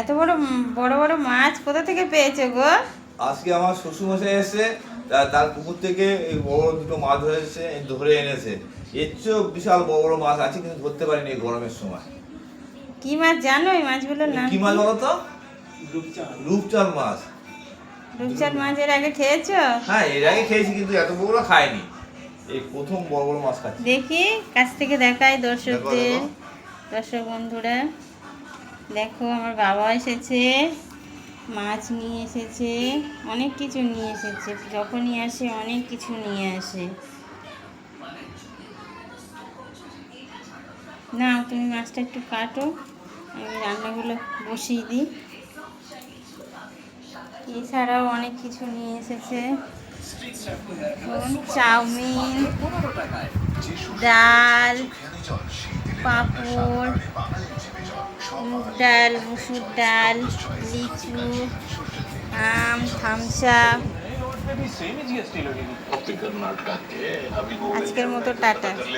এত বড় বড় বড় মাছ কোথা থেকে পেয়েছো গো? আজকে আমার শ্বশুরমশাই এসে তার পুকুর থেকে এই বড় দুটো মাছ ধরে এনেছে। এর চেয়েও বিশাল বড় বড় মাছ আছে, কিন্তু ধরতে পারিনি এই গরমের সময়। কি মাছ জানো এই মাছগুলোর নাম? কি মাছ বলো তো? রূপচাঁদ মাছ। রূপচাঁদ মাছ এর আগে খেয়েছো? হ্যাঁ, এর আগে খেয়েছি, কিন্তু এত বড় খাইনি। এই প্রথম বড় বড় মাছ খাচ্ছি। দেখি কাছ থেকে দেখাই দর্শকদের। দেখো। দর্শক বন্ধুরা দেখো, আমার বাবা এসেছে, মাছ নিয়ে এসেছে, অনেক কিছু নিয়ে এসেছে। যখনই আসে অনেক কিছু নিয়ে আসে। না, তুমি মাছটা একটু কাটো, আমি রান্নাগুলো বসিয়ে দিই। এছাড়াও অনেক কিছু নিয়ে এসেছে, চাউমিন, ডাল, পাঁপড়, মুগ ডাল, মুসুর ডাল, লিচু, আম, থামস আপ। আজকের মতো টাটা।